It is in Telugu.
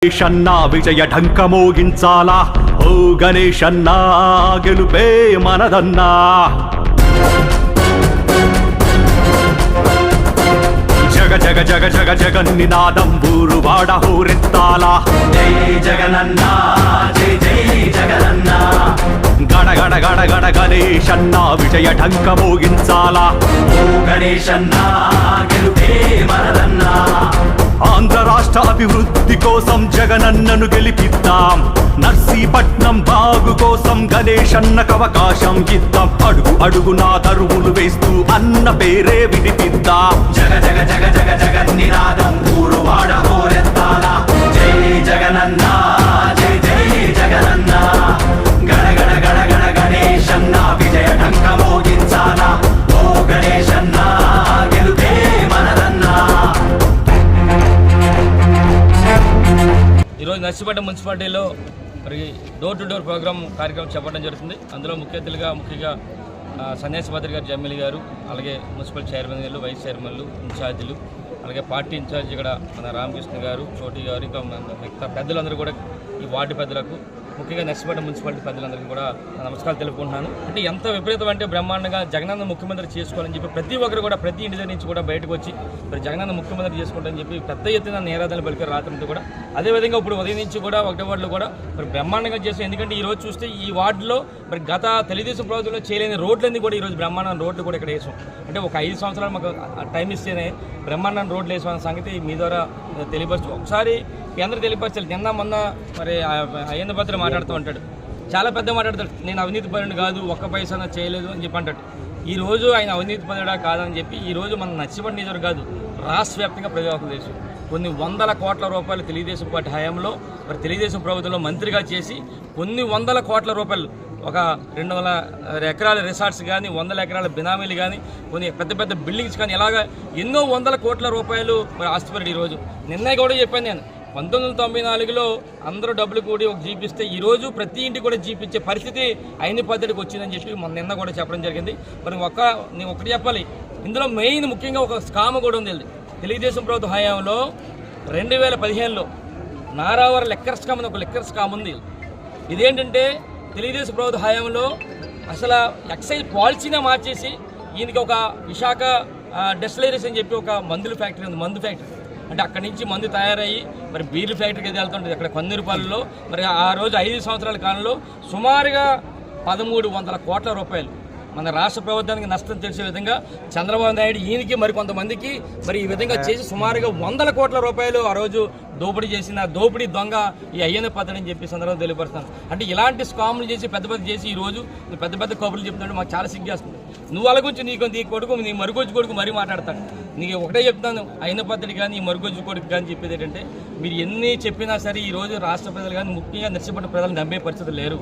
గణేశన్నా విజయ ఢంక మోగించాలా ఓ గణేశన్నా గెలుపే మనదన్నా జగ జగ జగ జగ జగన్నినాదం ఊరువాడ హోరెత్తాలా జై జగనన్నా జై జై జగనన్నా గణ గణ గణ గణ గణేశన్నా విజయ ఢంక మోగించాలా ఓ గణేశన్నా గెలుపే మనదన్నా ఆంధ్ర రాష్ట్ర అభివృద్ధి కోసం జగనన్నను గెలిపిద్దాం నర్సీపట్నం బాగు కోసం గణేశన్నకు అవకాశం ఇద్దాం అడుగు అడుగునా దరువులు వేస్తూ అన్న పేరే వినిపిద్దాం జగ జగ జగ జగ జగన్నినాదం ఊరువాడ హోరెత్తాలా జై జగనన్నా జై జై జగనన్నా గణ గణ గణ గణ గణేశన్న విజయ ఢంక మోగించాలా ఓ గణేశన్నా గెలుపే మనదన్నా. ఈరోజు నర్సీపట్నం మున్సిపాలిటీలో మరి డోర్ టు డోర్ ప్రోగ్రామ్ కార్యక్రమం చెప్పడం జరుగుతుంది. అందులో ముఖ్యంగా సన్యాసి భద్ర గారు ఎమ్మెల్యే గారు, అలాగే మున్సిపల్ చైర్మన్ గారు, వైస్ చైర్మన్లు, ఇన్ఛార్జీలు, అలాగే పార్టీ ఇన్ఛార్జి ఇక్కడ మన రామకృష్ణ గారు, చోటి గారు, ఇంకా మిగతా పెద్దలందరూ కూడా ఈ వార్డు పెద్దలకు, ముఖ్యంగా నర్సీపట్నం మున్సిపాలిటీ పెద్దలందరికీ కూడా నమస్కారాలు తెలుపుకుంటున్నాను. అంటే ఎంత విపరీతం అంటే బ్రహ్మాండంగా జగనన్న ముఖ్యమంత్రి చేసుకోవాలని చెప్పి ప్రతి ఒక్కరు కూడా ప్రతి ఇంటి దగ్గర నుంచి కూడా బయటకు వచ్చి మరి జగనన్న ముఖ్యమంత్రి చేసుకుంటారని చెప్పి పెద్ద ఎత్తున నిరాధనలు పలికారు రాత్రంతా కూడా. అదేవిధంగా ఇప్పుడు ఉదయం నుంచి కూడా ఒకటే వార్డులో కూడా మరి బ్రహ్మాండంగా చేస్తాం. ఎందుకంటే ఈ రోజు చూస్తే ఈ వార్డులో మరి గత తెలుగుదేశం ప్రభుత్వంలో చేయలేని రోడ్లన్నీ కూడా ఈరోజు బ్రహ్మాండం రోడ్లు కూడా ఇక్కడ వేసాం. అంటే ఒక 5 సంవత్సరాలు మాకు టైం ఇస్తేనే బ్రహ్మాండం రోడ్లు వేసామన్న సంగతి మీ ద్వారా తెలియపరచు. ఒకసారి కేంద్రం తెలియపరచాలి. నిన్న మొన్న మరి అయ్యన్న భద్ర మాట్లాడుతూ ఉంటాడు, చాలా పెద్ద మాట్లాడతాడు, నేను అవినీతి పరుడు కాదు, ఒక్క పైసా చేయలేదు అని చెప్పి అంటాడు. ఈరోజు ఆయన అవినీతి పరుడా కాదని చెప్పి ఈరోజు మన నర్సీపట్నం నియోజకవర్గం కాదు రాష్ట్ర వ్యాప్తంగా ప్రజాపం చేసి కొన్ని వందల కోట్ల రూపాయలు తెలుగుదేశం పార్టీ హయాంలో మరి తెలుగుదేశం ప్రభుత్వంలో మంత్రిగా చేసి కొన్ని వందల కోట్ల రూపాయలు, ఒక 200 ఎకరాల రిసార్ట్స్ కానీ, 100 ఎకరాల బినామీలు కానీ, కొన్ని పెద్ద పెద్ద బిల్డింగ్స్ కానీ, ఇలాగ ఎన్నో వందల కోట్ల రూపాయలు మరి ఆస్తిపరుడు. ఈరోజు నిన్న కూడా చెప్పాను నేను, 1994లో అందరూ డబ్బులు కూడి ఒక జీప్ ఇస్తే ఈరోజు ప్రతి ఇంటికి కూడా జీప్ ఇచ్చే పరిస్థితి అయిన పద్ధతికి వచ్చిందని చెప్పి నిన్న కూడా చెప్పడం జరిగింది. మరి నేను ఒకటి చెప్పాలి, ఇందులో మెయిన్ ముఖ్యంగా ఒక స్కామ్ కూడా ఉంది. తెలుగుదేశం ప్రభుత్వ హయాంలో 2015లో నారావర లెక్కర్ స్కామ్ అని ఒక లెక్కర్ స్కామ్ ఉంది. ఇదేంటంటే తెలుగుదేశం ప్రభుత్వ హయాంలో అసలు ఎక్సైజ్ పాలసీనే మార్చేసి ఈయనకి ఒక విశాఖ డెస్టిలరీస్ అని చెప్పి ఒక మందుల ఫ్యాక్టరీ ఉంది. మందు ఫ్యాక్టరీ అంటే అక్కడి నుంచి మందు తయారయ్యి మరి బీర్లు ఫ్యాక్టరీకి వెళ్తుంటుంది అక్కడ కొన్నిరుపాలలో. మరి ఆ రోజు 5 సంవత్సరాల కాలంలో సుమారుగా 1300 కోట్ల రూపాయలు మన రాష్ట్ర ప్రభుత్వానికి నష్టం తెలిసే విధంగా చంద్రబాబు నాయుడు ఈయనకి మరి కొంతమందికి మరి ఈ విధంగా చేసి సుమారుగా 100 కోట్ల రూపాయలు ఆ రోజు దోపిడీ చేసిన దోపిడీ దొంగ ఈ అయ్యన్న పద్ధతి అని చెప్పి సందర్భంగా తెలియపరుస్తాను. అంటే ఇలాంటి స్కాములు చేసి పెద్ద చేసి ఈరోజు పెద్ద పెద్ద కబుర్లు చెప్తుంటే మాకు చాలా సిగ్గేస్తుంది. నువ్వు అలాగుంచి నీ కొడుకు నీ మరుగొజ్జు కొడుకు మరీ మాట్లాడతాడు. నీకు ఒకటే చెప్తాను, అయిన పద్ధతి కానీ ఈ మరుగొజ్జు కొడుకు కానీ చెప్పేది ఏంటంటే మీరు ఎన్ని చెప్పినా సరే ఈరోజు రాష్ట్ర ప్రజలు కానీ ముఖ్యంగా నర్సీపట్నం ప్రజలు నమ్మే పరిస్థితులు లేరు.